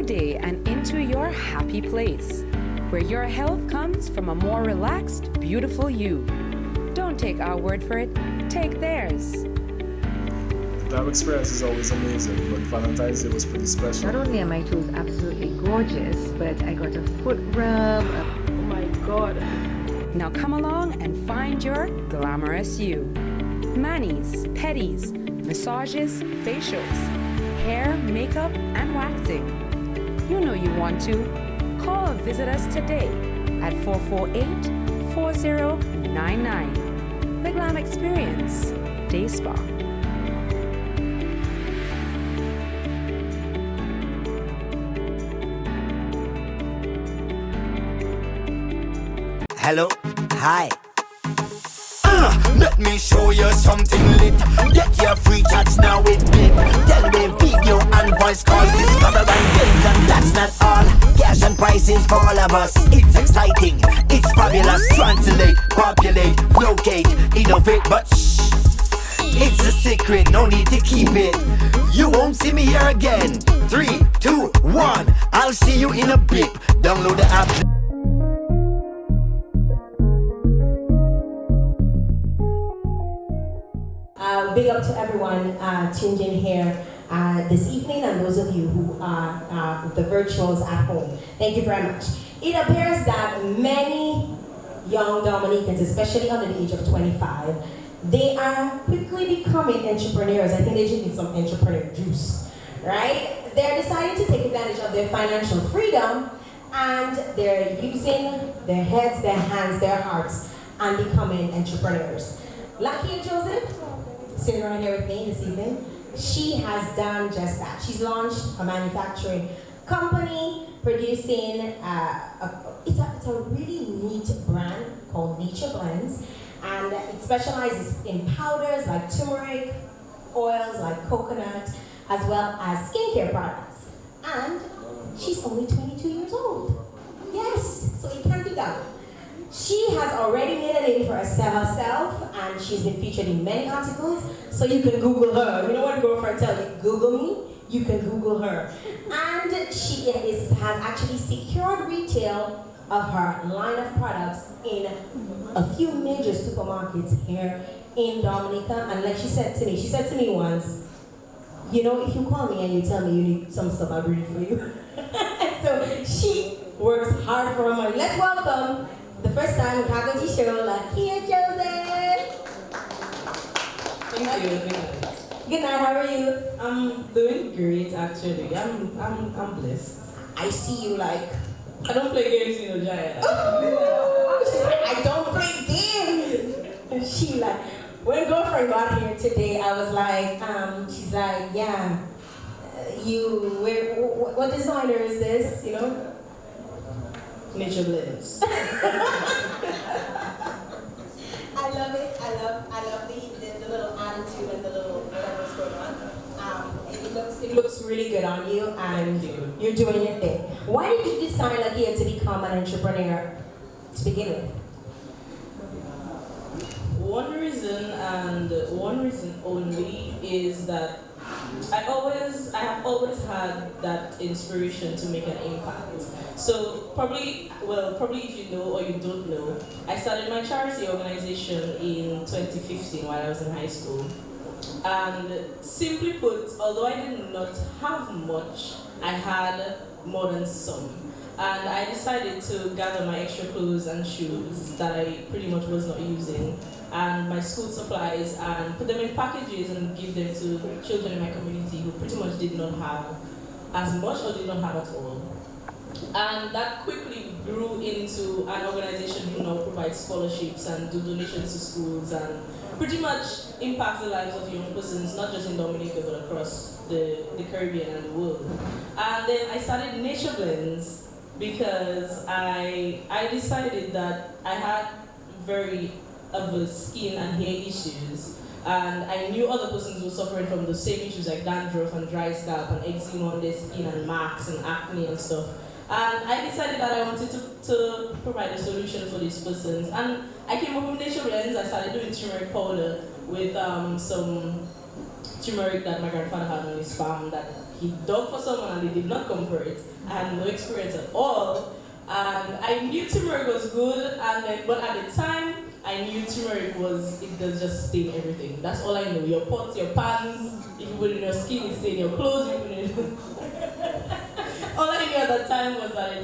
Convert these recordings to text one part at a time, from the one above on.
day and into your happy place, where your health comes from a more relaxed, beautiful you. Don't take our word for it, take theirs. Glam Experience is always amazing, but Valentine's Day was pretty special. Not only are my toes absolutely gorgeous, but I got a foot rub. Oh my god. Now come along and find your glamorous you. Manis, pedis, massages, facials, hair, makeup, and waxing. You know you want to. Call or visit us today at 448-4099. The Glam Experience Day Spa. Hello, hi. Let me show you something lit. Get your free chats now with me. Tell me video and voice calls, discover and games, and that's not all. Cash and prices for all of us. It's exciting, it's fabulous. Translate, populate, locate, innovate, but shh. It's a secret, no need to keep it. You won't see me here again. 3, 2, 1. I'll see you in a bit. Download the app. Big up to everyone tuned in here this evening, and those of you who are the virtuals at home. Thank you very much. It appears that many young Dominicans, especially under the age of 25, they are quickly becoming entrepreneurs. I think they just need some entrepreneur juice, right? They're deciding to take advantage of their financial freedom, and they're using their heads, their hands, their hearts, and becoming entrepreneurs. Lakeyia Joseph, sitting right here with me this evening, she has done just that. She's launched a manufacturing company producing it's a really neat brand called Nature Blends, and it specializes in powders like turmeric, oils like coconut, as well as skincare products. And she's only 22 years old. Yes, so it can be done. She has already made a name for herself, and she's been featured in many articles, so you can Google her. You know what girlfriend tell you? Google me, you can Google her. And she has actually secured retail of her line of products in a few major supermarkets here in Dominica. And like she said to me once, you know, if you call me and you tell me you need some stuff, I'll bring it for you. So she works hard for her money. Let's welcome the first time in Cacoa show, Lakeyia Joseph. Thank you. Good night, how are you? I'm doing great actually. I'm blessed. I see you like, I don't play games, you know, Jael. she's like, I don't play games. And she like, when girlfriend got here today, I was like, she's like, yeah, what designer is this, you know? Nature Blends. I love it. I love the little attitude and the little whatever's going on. It looks really good on you, and you're doing your thing. Why did you decide, Lakeyia, to become an entrepreneur to begin with? One reason only is that I have always had that inspiration to make an impact. So probably if you know or you don't know, I started my charity organization in 2015 while I was in high school. And simply put, although I did not have much, I had more than some. And I decided to gather my extra clothes and shoes that I pretty much was not using, and my school supplies, and put them in packages and give them to children in my community who pretty much did not have as much or did not have at all. And that quickly grew into an organization who now provides scholarships and do donations to schools and pretty much impacts the lives of young persons, not just in Dominica but across the Caribbean and the world. And then I started Nature Blends because I decided that I had very adverse skin and hair issues, and I knew other persons were suffering from the same issues like dandruff and dry scalp and eczema on their skin and marks and acne and stuff. And I decided that I wanted to provide a solution for these persons. And I came up with Nature Blends. I started doing turmeric powder with some turmeric that my grandfather had on his farm that he dug for someone and they did not come for it. I had no experience at all. And I knew turmeric was good, but at the time, I knew turmeric it does just stain everything. That's all I know. Your pots, your pans, if you put it in your skin, it stain your clothes, you put it in all I knew at that time was that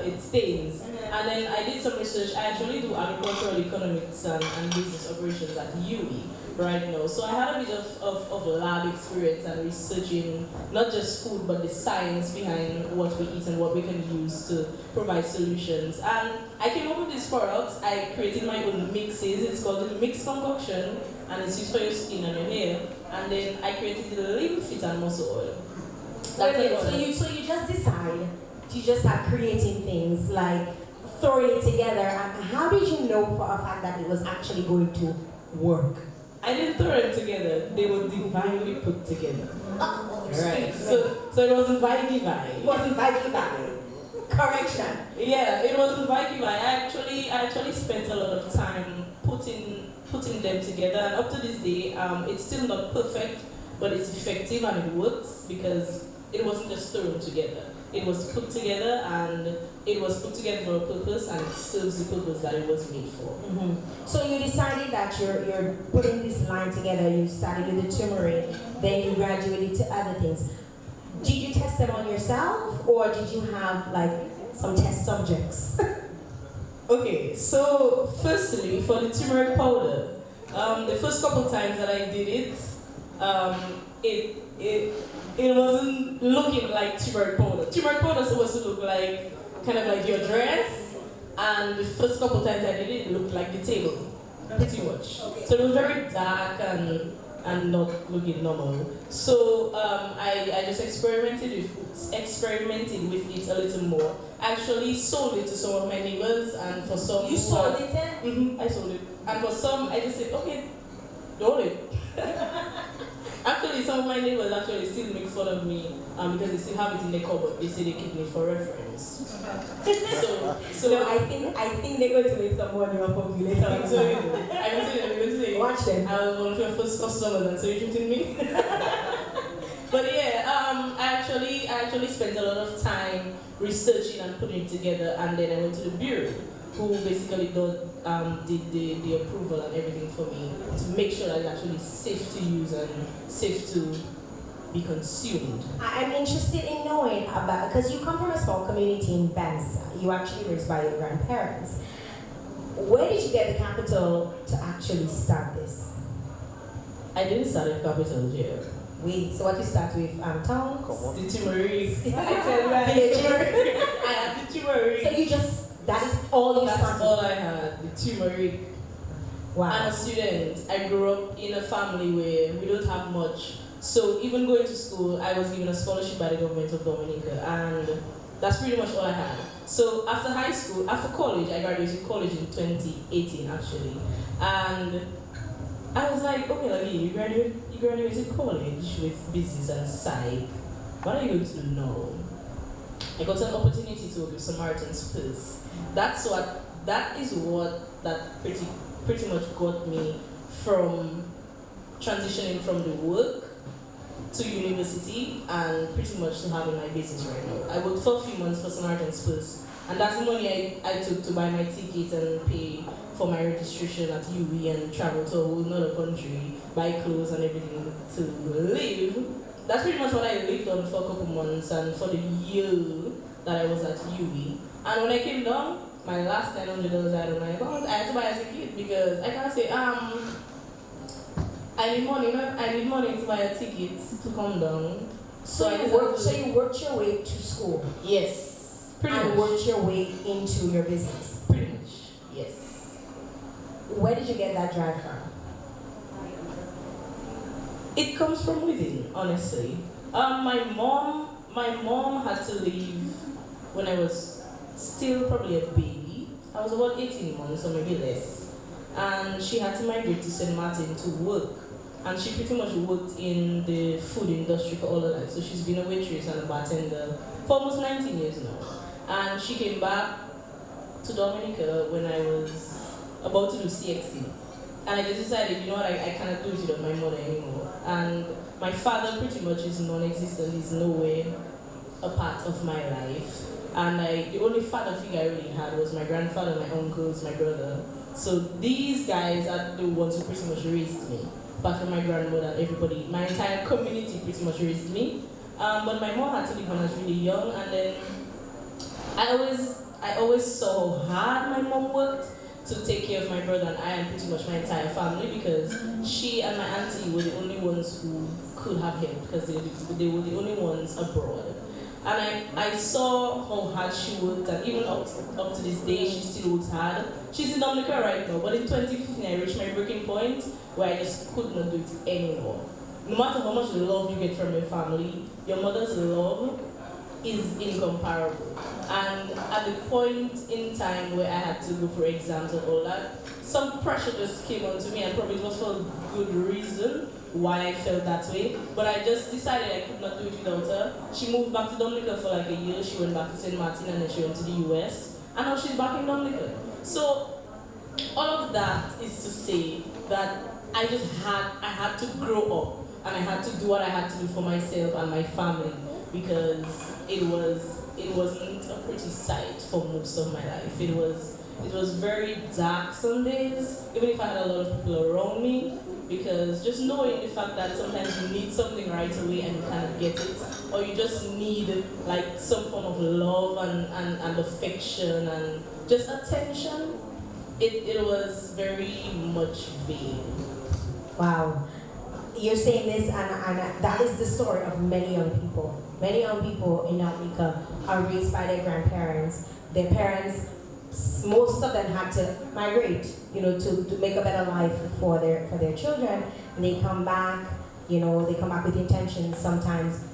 it stains. And then I did some research. I actually do agricultural economics and business operations at UWI right now. So I had a bit of lab experience and researching not just food, but the science behind what we eat and what we can use to provide solutions. And I came up with these products. I created my own mixes. It's called the mixed concoction, and it's used for your skin and your hair. And then I created the Live Fit and Muscle Oil. So you just decide to just start creating things, like throwing it together. And how did you know for a fact that it was actually going to work? I didn't throw them together. They were divinely put together. Right. So it wasn't Vibean. It wasn't Vibean. Correction. Yeah, it wasn't Vibean. I actually spent a lot of time putting them together, and up to this day, it's still not perfect, but it's effective and it works because it wasn't just thrown together. It was put together, and it was put together for a purpose, and it serves the purpose that it was made for. Mm-hmm. So you decided that you're putting this line together. You started with the turmeric, then you graduated to other things. Did you test them on yourself, or did you have like some test subjects? Okay, so firstly, for the turmeric powder, the first couple times that I did it wasn't looking like turmeric powder. Turmeric powder is supposed to look like kind of like your dress, and the first couple times I did it looked like the table, pretty much. So it was very dark and not looking normal. So I just experimented with it a little more. I actually sold it to some of my neighbors, and for some you sold it? Mm-hmm, I sold it, and for some I just said, okay, do it. Actually, some of my neighbors actually still make fun of me because they still have it in their cupboard. They say they keep me for reference. So no, I think they're going to make some money off of you later. I'm going to say, watch them. I was one of your first customers, and so you're treating me. But yeah, I actually spent a lot of time researching and putting it together, and then I went to the bureau, who basically did the approval and everything for me to make sure that it's actually safe to use and safe to be consumed. I'm interested in knowing about, because you come from a small community in Banssa. You actually raised by your grandparents. Where did you get the capital to actually start this? I didn't start at capital here. Wait, so what you start with, town? The turmeric. Villages? I had the turmeric. So you just, that is all you started? That's all I had, the turmeric. Wow. I'm a student. I grew up in a family where we don't have much. So even going to school, I was given a scholarship by the government of Dominica, and that's pretty much all I had. So after high school, after college, I graduated college in 2018 actually. And I was like, okay, Lakeyia, you graduated college with business and psych. What are you going to do now? I got an opportunity to work with Samaritan's Purse. That is what pretty much got me from transitioning from the work to university and pretty much to having my business right now. I worked for a few months for Samaritan's Purse, and that's the money I took to buy my ticket and pay for my registration at UWI and travel to a whole nother country, buy clothes and everything to live. That's pretty much what I lived on for a couple months and for the year that I was at UWI. And when I came down, my last $900 I had on my account, I had to buy a ticket because I can't say, I need money to buy a ticket to come down. So you worked your way to school? Yes. Pretty much. And worked your way into your business? Pretty much, yes. Where did you get that drive from? It comes from within, honestly. My mom had to leave when I was still probably a baby. I was about 18 months or maybe less. And she had to migrate to St. Martin to work. And she pretty much worked in the food industry for all her life. So she's been a waitress and a bartender for almost 19 years now. And she came back to Dominica when I was about to do CXC. And I just decided, you know what, I cannot do it without my mother anymore. And my father pretty much is non-existent. He's nowhere a part of my life. And the only father figure I really had was my grandfather, my uncles, my brother. So these guys are the ones who pretty much raised me. Apart from my grandmother and everybody, my entire community pretty much raised me. But my mom had to leave when I was really young, and then I always saw how hard my mom worked to take care of my brother and pretty much my entire family, because she and my auntie were the only ones who could have help, because they were the only ones abroad. And I saw how hard she worked, and even up to this day, she still works hard. She's in Dominica right now, but in 2015 I reached my breaking point where I just could not do it anymore. No matter how much love you get from your family, your mother's love is incomparable. And at the point in time where I had to go for exams and all that, some pressure just came onto me, and probably it was for a good reason why I felt that way. But I just decided I could not do it without her. She moved back to Dominica for like a year. She went back to St. Martin, and then she went to the US. And now she's back in Dominica. So all of that is to say that I had to grow up, and I had to do what I had to do for myself and my family, because it wasn't a pretty sight for most of my life. It was very dark some days, even if I had a lot of people around me, because just knowing the fact that sometimes you need something right away and you cannot get it, or you just need like some form of love and affection and just attention, it was very much vague. Wow. You're saying this, and that is the story of many young people. Many young people in Dominica are raised by their grandparents. Their parents, most of them had to migrate, to make a better life for their children. And they come back, they come back with intentions sometimes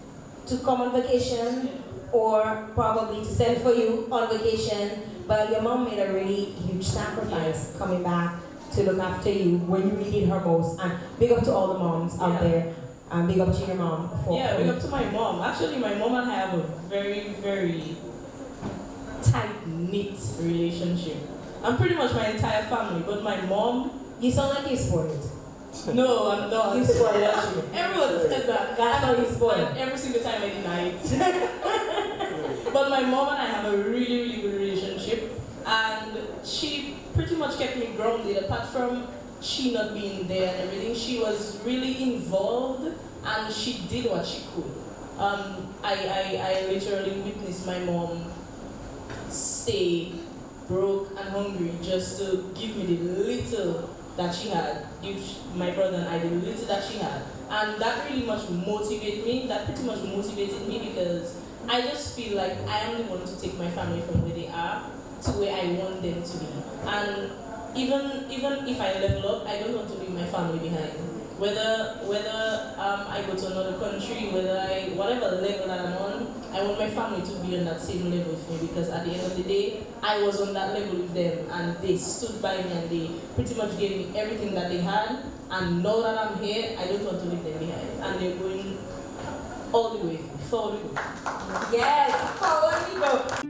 to come on vacation, or probably to send for you on vacation. But your mom made a really huge sacrifice coming back to look after you when you needed her most. And big up to all the moms out there. And big up to your mom. Big up to my mom. Actually, my mom and I have a very, very tight-knit relationship. And pretty much my entire family. But my mom... You sound like you're spoiled. No, I'm not. You're spoiled, aren't you? Everyone says that. That's how you're spoiled. Every single time I deny it. But my mom and I have a really, really good relationship. And she pretty much kept me grounded, apart from she not being there and everything. She was really involved, and she did what she could. I literally witnessed my mom stay broke and hungry just to give me the little that she had, give my brother and I the little that she had. And that really much motivated me. That pretty much motivated me, because I just feel like I am the one to take my family from where they are to where I want them to be. And even if I level up, I don't want to leave my family behind. Whether I go to another country, whatever level that I'm on, I want my family to be on that same level with me, because at the end of the day, I was on that level with them, and they stood by me, and they pretty much gave me everything that they had. And now that I'm here, I don't want to leave them behind. And they're going all the way, forward we go. Yes, forward we go.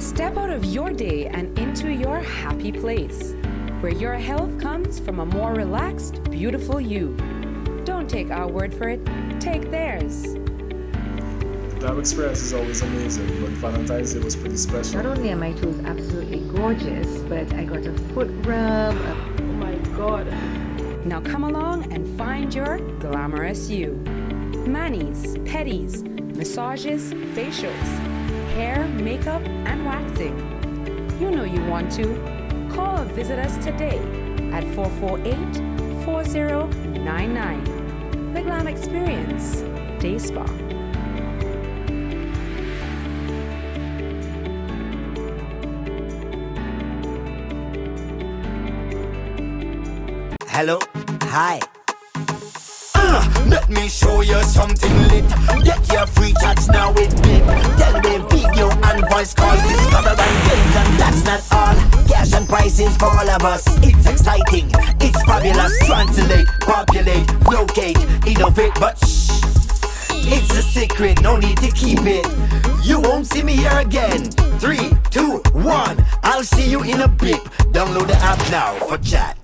Step out of your day and into your happy place, where your health comes from a more relaxed, beautiful you. Don't take our word for it, take theirs. Glam Experience is always amazing, but Valentine's Day was pretty special. Not only are my toes absolutely gorgeous, but I got a foot rub. Oh my god. Now come along and find your glamorous you. Manis, pedis, massages, facials, hair, makeup, and waxing. You know you want to. Call or visit us today at 448-4099. The Glam Experience Day Spa. Hello, hi. Let me show you something lit. Get your free chats now with Bip. 10-way video and voice calls, discover and games, and that's not all. Cash and prices for all of us. It's exciting, it's fabulous. Translate, populate, locate, innovate, but shh. It's a secret, no need to keep it. You won't see me here again. 3, 2, 1. I'll see you in a bit. Download the app now for chat.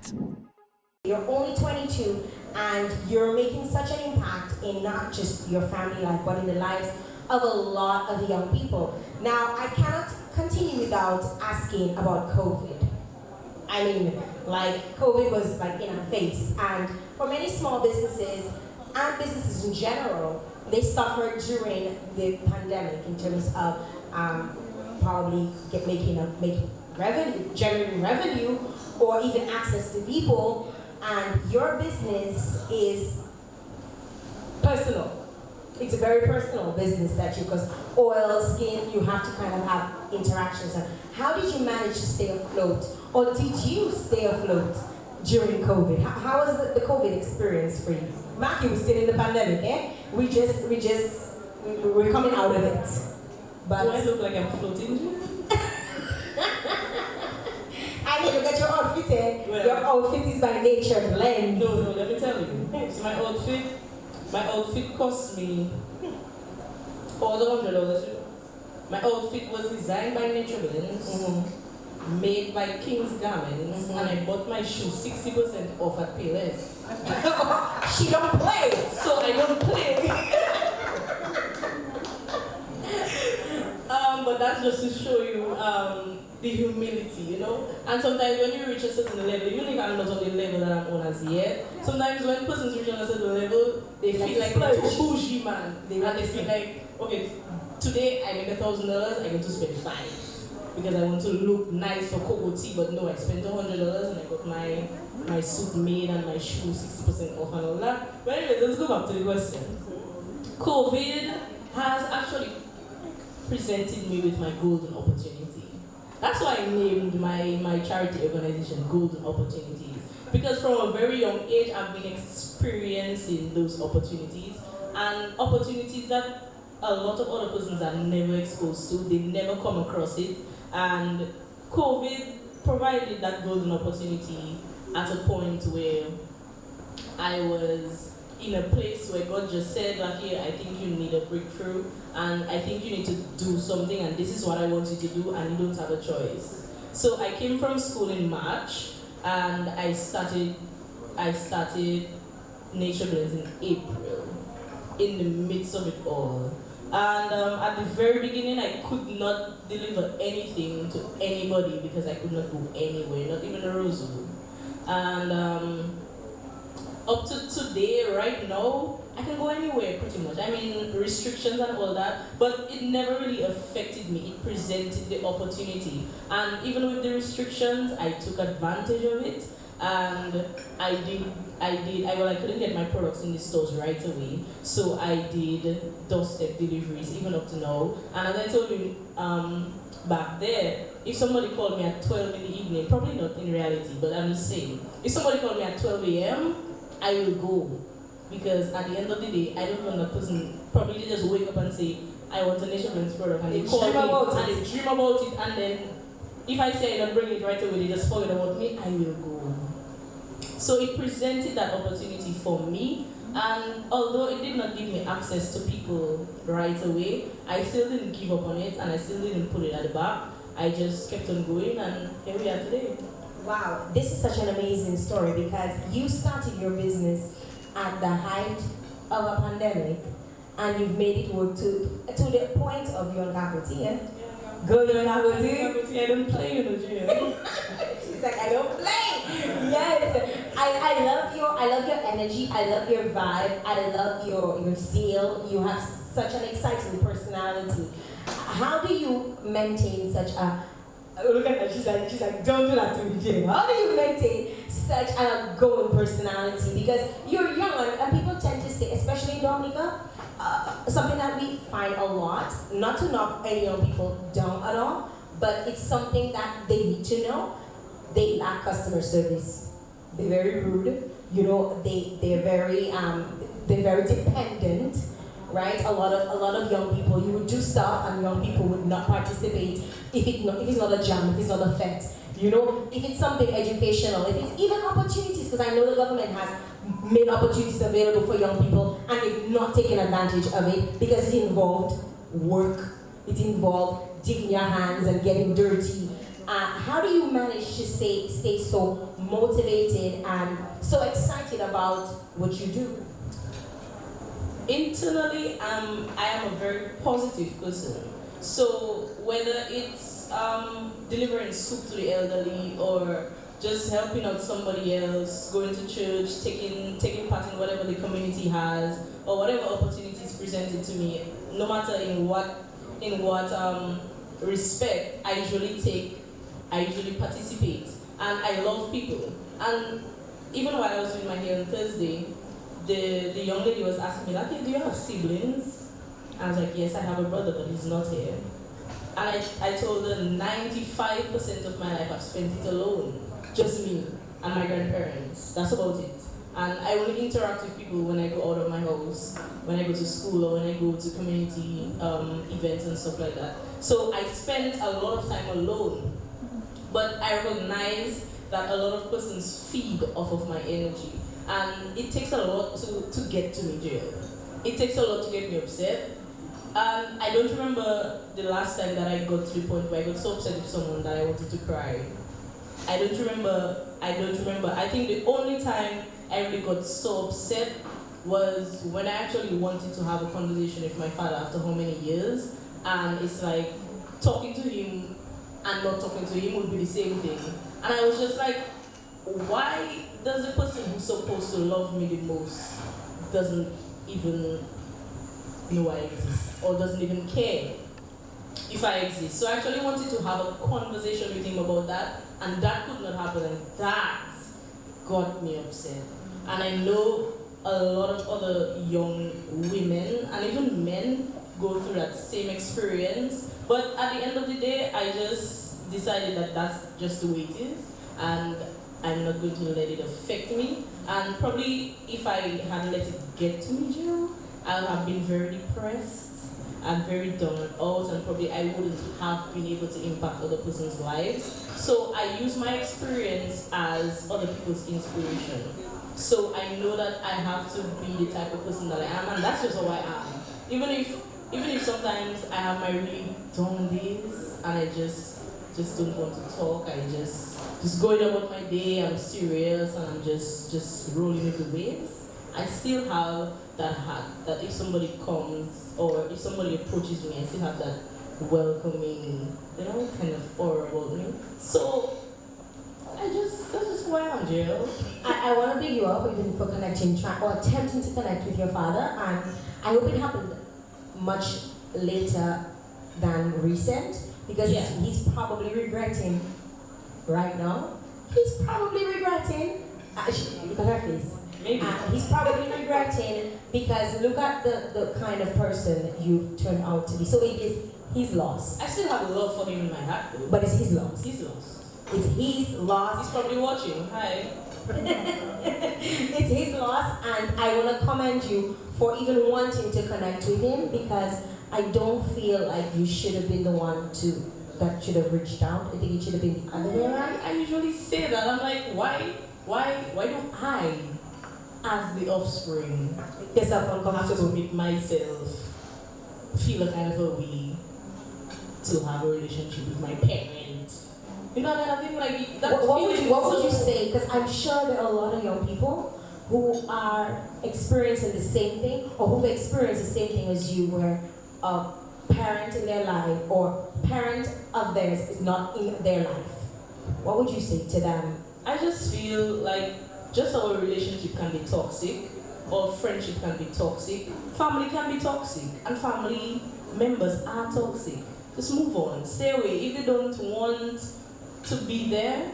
You're only 22 and you're making such an impact in not just your family life, but in the lives of a lot of young people. Now, I cannot continue without asking about COVID. I mean, like, COVID was like in our face, and for many small businesses and businesses in general, they suffered during the pandemic in terms of probably making revenue, generating revenue, or even access to people. And your business is personal. It's a very personal business that you, because oil, skin, you have to kind of have interactions. And how did you manage to stay afloat? Or did you stay afloat during COVID? How was the COVID experience for you? Mark, you were still in the pandemic, eh? We're coming out of it. But do I look like I'm floating? I need to get your outfit, eh? Well, your outfit is by nature blend. No, let me tell you. So my outfit cost me $100. My outfit was designed by Nature Blends, made by King's Garments, and I bought my shoes 60% off at Payless. She don't play, So I don't play. But that's just to show you the humility, you know? And sometimes when you reach a certain level, even if I'm not on the level that I'm on as yet, sometimes when persons reach a certain level, they feel like a bougie man. And they feel like, okay, today I make $1,000, I get to spend $5. Because I want to look nice for Cocoa tea, but no, I spent $100 and I got my suit made and my shoes 60% off and all that. But anyway, let's go back to the question. COVID has actually presented me with my golden opportunity. That's why I named my charity organization Golden Opportunities. Because from a very young age, I've been experiencing those opportunities, and opportunities that a lot of other persons are never exposed to, they never come across it. And COVID provided that golden opportunity at a point where I was in a place where God just said, Lakeyia, I think you need a breakthrough, and I think you need to do something, and this is what I want you to do, and you don't have a choice. So I came from school in March, and I started Nature Blends in April, in the midst of it all. And at the very beginning, I could not deliver anything to anybody because I could not go anywhere, not even a Roseville. And up to today, right now, I can go anywhere pretty much. I mean, restrictions and all that, but it never really affected me. It presented the opportunity. And even with the restrictions, I took advantage of it. And I couldn't get my products in the stores right away. So I did doorstep deliveries, even up to now. And as I told you back there, if somebody called me at 12 in the evening, probably not in reality, but I'm just saying, if somebody called me at 12 a.m., I will go. Because at the end of the day, I don't want a person probably just wake up and say, I want a Nature Blends product, and they call me and they dream about it, and then if I say I don't bring it right away, they just forget about me, I will go. So it presented that opportunity for me, and although it did not give me access to people right away, I still didn't give up on it, and I still didn't put it at the back. I just kept on going, and here we are today. Wow, this is such an amazing story because you started your business at the height of a pandemic and you've made it work to the point of your Cacoa. Yeah. Go to Cacoa. I don't play, you know, Jael. She's like, I don't play. Yes, I love your energy. I love your vibe. I love your zeal. You have such an exciting personality. How do you maintain such a look at her, she's like, don't do that to me, Jael. How do you maintain such an outgoing personality? Because you're young and people tend to say, especially in Dominica, something that we find a lot, not to knock any young people down at all, but it's something that they need to know. They lack customer service. They're very rude. You know, they're very dependent. Right, a lot of young people, you would do stuff and young people would not participate if it's not a jam, if it's not a fete. You know, if it's something educational, if it's even opportunities, because I know the government has made opportunities available for young people and they've not taken advantage of it because it involved work, it involved digging your hands and getting dirty. How do you manage to stay so motivated and so excited about what you do? Internally, I am a very positive person. So whether it's delivering soup to the elderly or just helping out somebody else, going to church, taking part in whatever the community has, or whatever opportunities presented to me, no matter in what respect, I usually participate, and I love people. And even while I was doing my hair on Thursday, the young lady was asking me, like, do you have siblings? I was like, yes, I have a brother, but he's not here. And I told her 95% of my life I've spent it alone. Just me and my grandparents. That's about it. And I only interact with people when I go out of my house, when I go to school, or when I go to community events and stuff like that. So I spent a lot of time alone. But I recognize that a lot of persons feed off of my energy. And it takes a lot to get to me, Jael. It takes a lot to get me upset. And I don't remember the last time that I got to the point where I got so upset with someone that I wanted to cry. I don't remember. I think the only time I really got so upset was when I actually wanted to have a conversation with my father after how many years. And it's like talking to him and not talking to him would be the same thing. And I was just like, why does the person who's supposed to love me the most doesn't even know I exist or doesn't even care if I exist? So I actually wanted to have a conversation with him about that, and that could not happen, and that got me upset. And I know a lot of other young women and even men go through that same experience, but at the end of the day, I just decided that that's just the way it is, and I'm not going to let it affect me. And probably if I had let it get to me, Jael, I would have been very depressed and very down and out, and probably I wouldn't have been able to impact other person's lives. So I use my experience as other people's inspiration. So I know that I have to be the type of person that I am, and that's just how I am. Even if sometimes I have my really down days and I just don't want to talk, I just going about my day, I'm serious and I'm just rolling with the waves. I still have that heart that if somebody comes or if somebody approaches me, I still have that welcoming, kind of aura about me. So that's just who I am, Jael. I want to big you up even for connecting or attempting to connect with your father, and I hope it happened much later than recent, because he's probably regretting right now. He's probably regretting. Look at her face. Maybe. He's probably regretting because look at the kind of person you've turned out to be. So he's lost. I still have love for him in my heart, though. But it's his loss. He's lost. It's his loss. He's probably watching. Hi. It's his loss, and I want to commend you for even wanting to connect with him, because I don't feel like you should have been the one that should have reached out. I think it should have been the other way around. I usually say that. I'm like, why don't I, as the offspring, Yourself have to uncomfortable. make myself feel a kind of a way? to have a relationship with my parents. You know what I mean? Like that. What would you say? Because I'm sure there are a lot of young people who are experiencing the same thing, or who've experienced the same thing as you, where a parent in their life or parent of theirs is not in their life. What would you say to them? I just feel like just our relationship can be toxic, or friendship can be toxic, family can be toxic, and family members are toxic. Just move on, stay away. If you don't want to be there,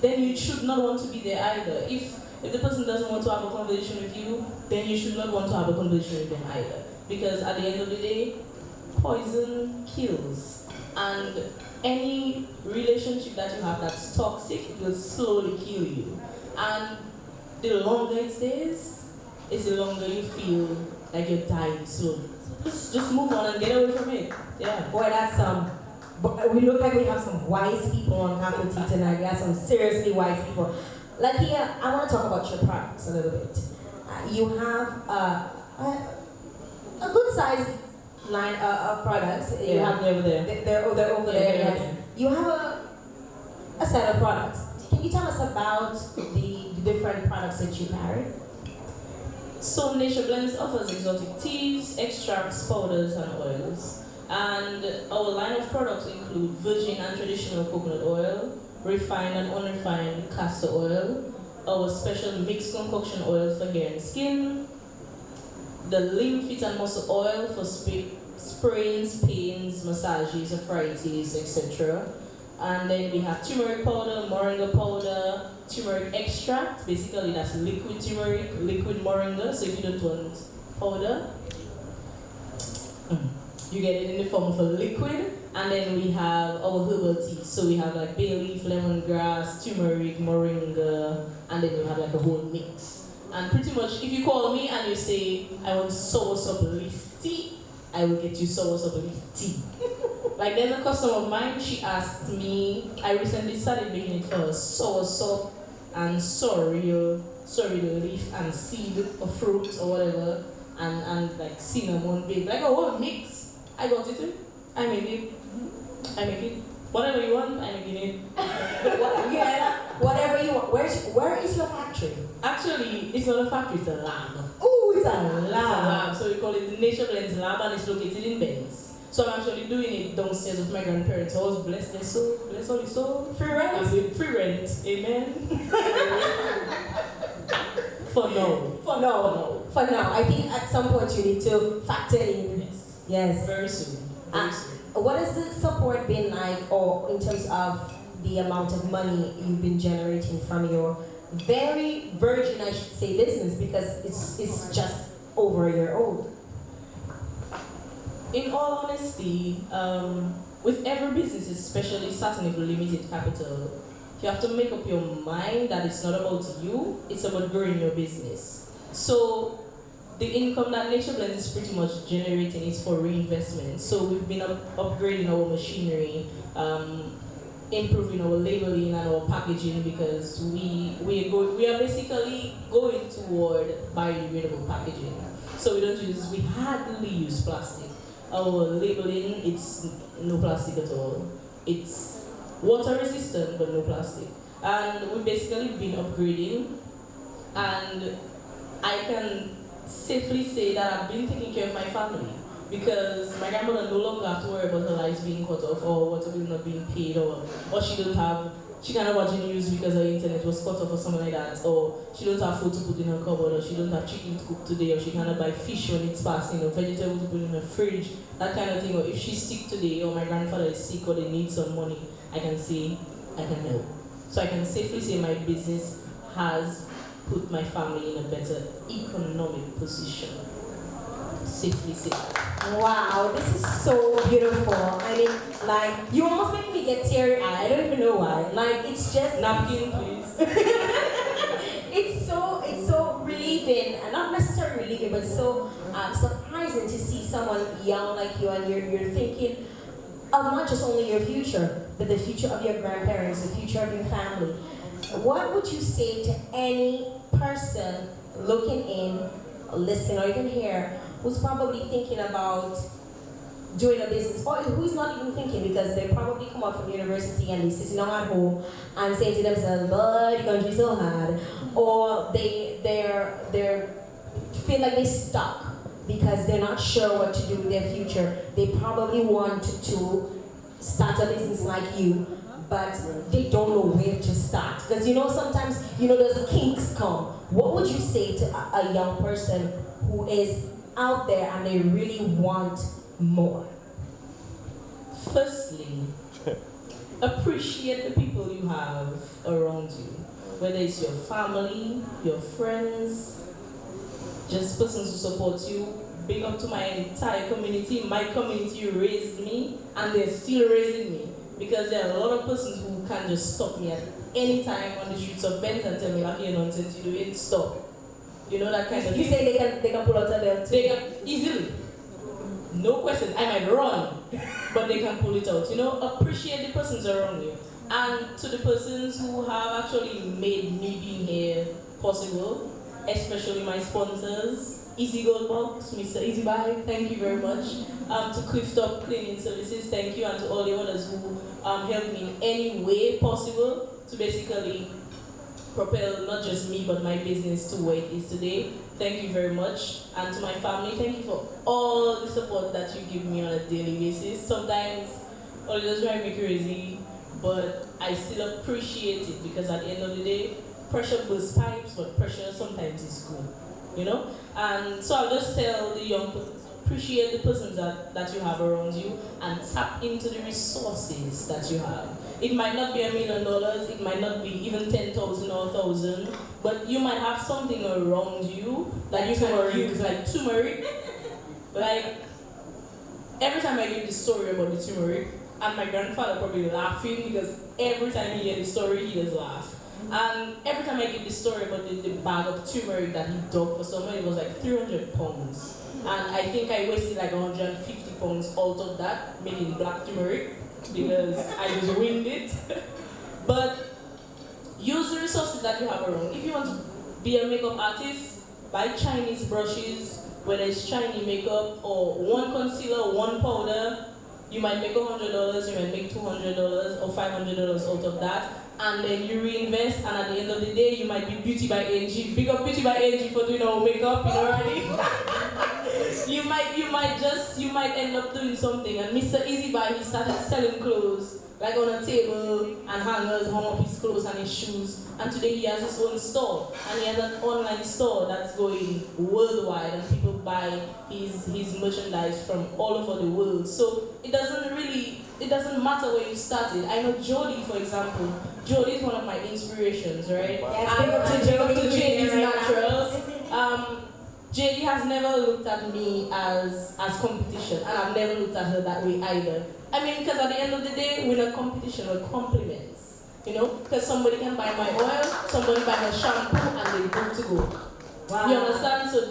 then you should not want to be there either. If the person doesn't want to have a conversation with you, then you should not want to have a conversation with them either. Because at the end of the day, poison kills. And any relationship that you have that's toxic, it will slowly kill you. And the longer it stays, it's the longer you feel like you're dying slowly. Just move on and get away from it. Yeah. Boy, that's we look like we have some wise people on faculty tonight. We have some seriously wise people. Lakeyia, I want to talk about your products a little bit. You have a good sized line of products. You have over there. They're over there. Yeah. Yes. You have a set of products. Can you tell us about the different products that you carry? So Nature Blends offers exotic teas, extracts, powders, and oils. And our line of products include virgin and traditional coconut oil, refined and unrefined castor oil, our special mixed concoction oil for hair and skin, the lymph, feet and muscle oil for sprains, pains, massages, arthritis, etc. And then we have turmeric powder, moringa powder, turmeric extract. Basically, that's liquid turmeric, liquid moringa. So if you don't want powder, you get it in the form of a liquid. And then we have our herbal tea. So we have like bay leaf, lemongrass, turmeric, moringa, and then we have like a whole mix. And pretty much, if you call me and you say, I want soursop leaf tea, I will get you soursop leaf tea. Like there's a customer of mine, she asked me, I recently started making it for her, soursop and sorrel leaf and seed or fruit or whatever, and like cinnamon babe, like a whole mix. I got it. I make it. Whatever you want, I'm making it. Whatever you want. Where is your factory? Actually, it's not a factory, it's a lab. Oh, it's a It's a lab. lab. So we call it the Nature Blends Lab, and it's located in Benz. So I'm actually doing it downstairs with my grandparents' house. Bless their soul, bless all the soul. Free rent? I'm doing free rent. Amen. For now. For now. I think at some point you need to factor in. Yes. Very soon. Very soon. What has the support been like, or in terms of the amount of money you've been generating from your very virgin, I should say, business, because it's just over a year old? In all honesty, with every business, especially starting with limited capital, you have to make up your mind that it's not about you, it's about growing your business. So the income that Nature Blends is pretty much generating is for reinvestment. So we've been upgrading our machinery, improving our labeling and our packaging, because we are basically going toward biodegradable packaging. So we hardly use plastic. Our labeling, it's no plastic at all. It's water resistant, but no plastic. And we've basically been upgrading, and I can safely say that I've been taking care of my family, because my grandmother no longer have to worry about her lights being cut off, or water bill not being paid, or she cannot watch the news because her internet was cut off or something like that, or she don't have food to put in her cupboard, or she don't have chicken to cook today, or she cannot buy fish when it's passing, or vegetable to put in her fridge, that kind of thing. Or if she's sick today, or my grandfather is sick, or they need some money, I can say I can help. So I can safely say my business has put my family in a better economic position. Safely say that. Wow, this is so beautiful. I mean, like, you almost make me get teary-eyed. I don't even know why. Like, it's just... Napkin, please. it's so relieving, and not necessarily relieving, but so surprising to see someone young like you, and you're thinking of not just only your future, but the future of your grandparents, the future of your family. What would you say to any person looking in, listening, or even here, who's probably thinking about doing a business, or who's not even thinking, because they probably come out from university and they're sitting down at home and saying to themselves, "But the country's so hard," or they're feel like they're stuck because they're not sure what to do with their future. They probably want to start a business like you, but they don't know where to start. Because sometimes those kinks come. What would you say to a young person who is out there and they really want more? Firstly, appreciate the people you have around you, whether it's your family, your friends, just persons who support you. Big up to my entire community. My community raised me, and they're still raising me, because there are a lot of persons who can just stop me at any time on the streets of Bent and tell me, "Lakeyia, nonsense you doing, stop." That kind of thing. You say they can pull out of them too? They can easily. No question. I might run, but they can pull it out. Appreciate the persons around you. And to the persons who have actually made me being here possible, especially my sponsors, Easy Gold Box, Mr. Easy Buy, thank you very much. To Clifftop Cleaning Services, thank you, and to all the others who helped me in any way possible to basically propel not just me but my business to where it is today. Thank you very much. And to my family, thank you for all the support that you give me on a daily basis. Sometimes it does drive me crazy, but I still appreciate it, because at the end of the day, pressure bursts pipes, but pressure sometimes is good. And so I'll just tell the young people, appreciate the persons that you have around you and tap into the resources that you have. It might not be $1 million, it might not be even 10,000 or 1,000, but you might have something around you that you can use, like turmeric. Like, every time I give the story about the turmeric, and my grandfather probably laughing, because every time he hears the story, he does laugh. And every time I give the story about the bag of turmeric that he dug for someone, it was like 300 pounds. And I think I wasted like 150 pounds out of that, making black turmeric, because I just winged it. But use the resources that you have around. If you want to be a makeup artist, buy Chinese brushes, whether it's Chinese makeup or one concealer, one powder. You might make $100, you might make $200 or $500 out of that, and then you reinvest, and at the end of the day, you might be Beauty by Angie. Big up Beauty by Angie for doing our makeup, what I mean? you might end up doing something. And Mr. Easy Buy, he started selling clothes, like on a table and hangers, hung up his clothes and his shoes. And today he has his own store, and he has an online store that's going worldwide, and people buy his merchandise from all over the world. So it doesn't matter where you started. I know Jody, for example. Jody is one of my inspirations, right? Yes, big up to Jody's Naturals. JD has never looked at me as competition, and I've never looked at her that way either. I mean, because at the end of the day, we're not competition, we're compliments. Because somebody can buy my oil, somebody buy my shampoo, and they're good to go. Wow. You understand? So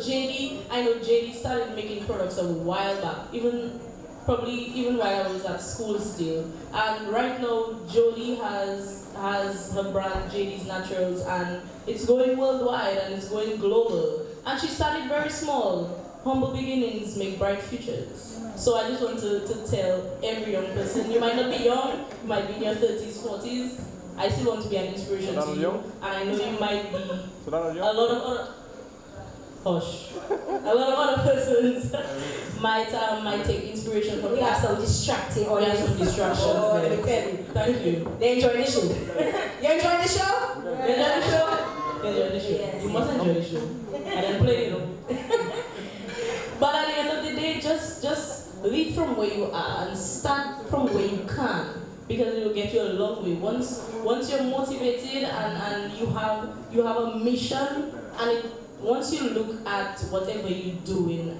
I know JD started making products a while back, even while I was at school still. And right now, Jody has her brand, JD's Naturals, and it's going worldwide and it's going global. And she started very small. Humble beginnings make bright futures. So I just want to tell every young person, you might not be young, you might be in your 30s, 40s. I still want to be an inspiration to you. And I know you might be a lot of other... Hush. A lot of other persons might take inspiration from we have some distracting or have some distractions. Let me tell you. Thank you. They enjoy the show. You enjoy the show? You enjoy the show? You enjoy the show. Yes. You must enjoy the show. And then play, But at the end of the day, just lead from where you are and start from where you can, because it will get you a long way. Once you're motivated and you have a mission, and once you look at whatever you're doing,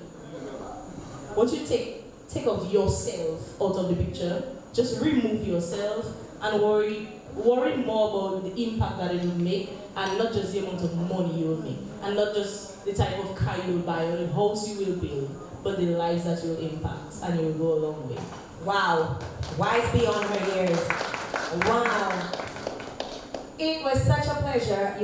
once you take out yourself out of the picture, just remove yourself and worry more about the impact that it will make, and not just the amount of money you will make, and not just the type of car you will buy or the house you will build, but the lives that you will impact, and you will go a long way. Wow. Wise beyond her years. Wow. It was such a pleasure,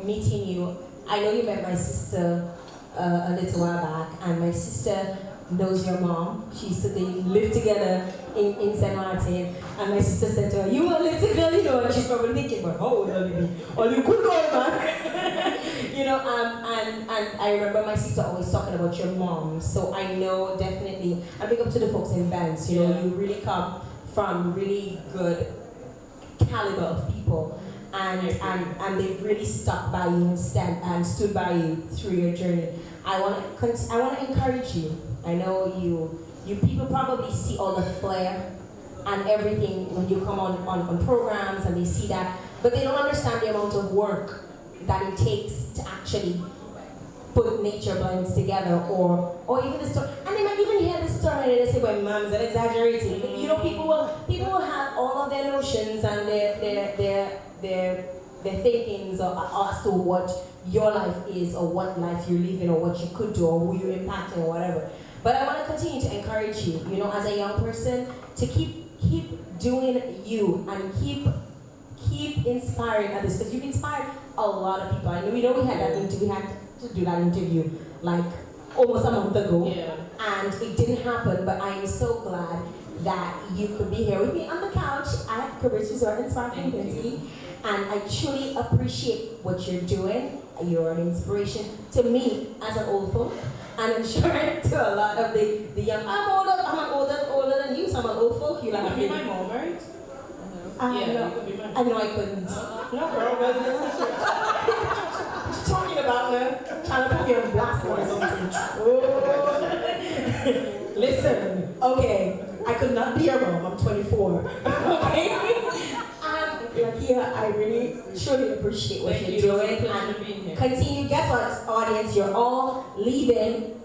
meeting you. I know you met my sister a little while back, and my sister knows your mom. They live together in St. Martin. And my sister said to her, you a little girl, you know, and she's probably thinking, but how old are you? Or you could go, man. You know, and I remember my sister always talking about your mom. So I know definitely, I big up to the folks in bands, you know, you really come from really good caliber of people. And they've really stuck by you and stood by you through your journey. I want to encourage you. I know you people probably see all the flair and everything when you come on programs and they see that, but they don't understand the amount of work that it takes to actually put nature blends together, or even the story. And they might even hear the story and they say, well, mom's an exaggerating. You know, people will have all of their notions and their thinkings as to what your life is, or what life you're living, or what you could do, or who you're impacting, or whatever. But I want to continue to encourage you, you know, as a young person, to keep doing you and keep inspiring others, because you've inspired a lot of people. I know we had to do that interview like almost a month ago, and it didn't happen. But I am so glad that you could be here with me on the couch at Cabrits Resort in Kempinski. And I truly appreciate what you're doing. You're an inspiration to me as an old folk, and I'm sure to a lot of the young. I'm older than you, so I'm an old folk. You like be my mom, right? You could be mine. I know I couldn't. No, girl, what you talking about, man? Trying to put me on blast or something. Oh. Listen, okay, I could not be your mom. I'm 24. Okay. Lakeyia, I really truly appreciate what you're doing, and continue. Guess what, audience? You're all leaving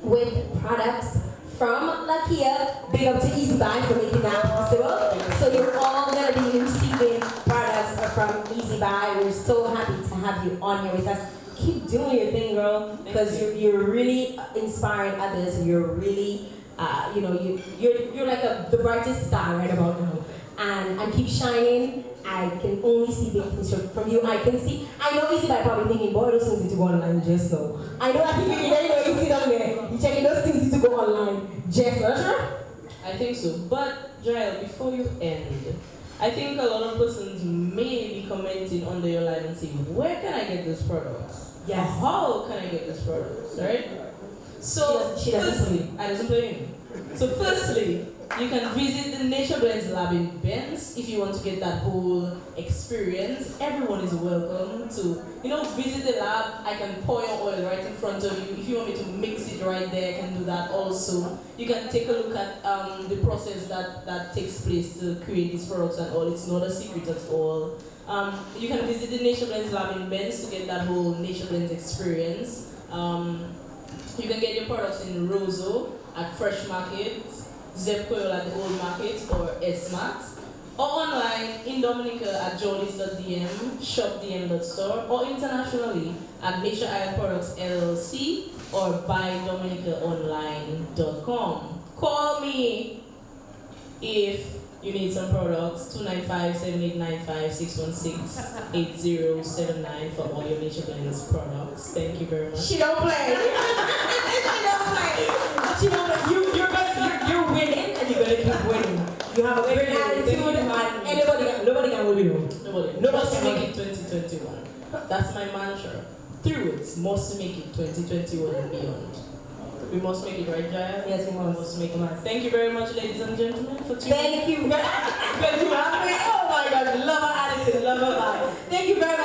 with products from Lakeyia. Big up to Easy Buy for making that possible. So you're all gonna be receiving products from Easy Buy. We're so happy to have you on here with us. Keep doing your thing, girl, because you're really inspiring others. And you're really, you're like the brightest star right about now. And keep shining. I can only see big things from you. I know Easy Buy probably thinking, boy, those things need to go online just so. I know that you know you see down there, you checking those things need to go online just so, sure? I think so. But Jael, before you end, I think a lot of persons may be commenting under your line and saying, where can I get these products? Yes. How can I get these products, right? So, she doesn't play. So firstly, you can visit the Nature Blends Lab in Benz if you want to get that whole experience. Everyone is welcome to, visit the lab. I can pour your oil right in front of you. If you want me to mix it right there, I can do that also. You can take a look at the process that takes place to create these products and all. It's not a secret at all. You can visit the Nature Blends Lab in Benz to get that whole Nature Blends experience. You can get your products in Roseau at Fresh Market, Zepcoil at the Old Market or S-Mart, or online in Dominica at jollies.dm, shopdm.store, or internationally at Nature Island Products LLC or buydominicaonline.com. Call me if you need some products, 295-7895-616-8079 for all your Nature Blends products. Thank you very much. She don't play. She don't play. You're winning and you're gonna keep winning. You have a great attitude and nobody can win you. Nobody can make it 2021. That's my mantra. Through it, must make it 2021 and beyond. We must make it, right, Jael? Yes, we must make it. Thank you very much, ladies and gentlemen, for tuning in. Thank you very much. Oh my God, love her attitude, love her vibe. Thank you very much.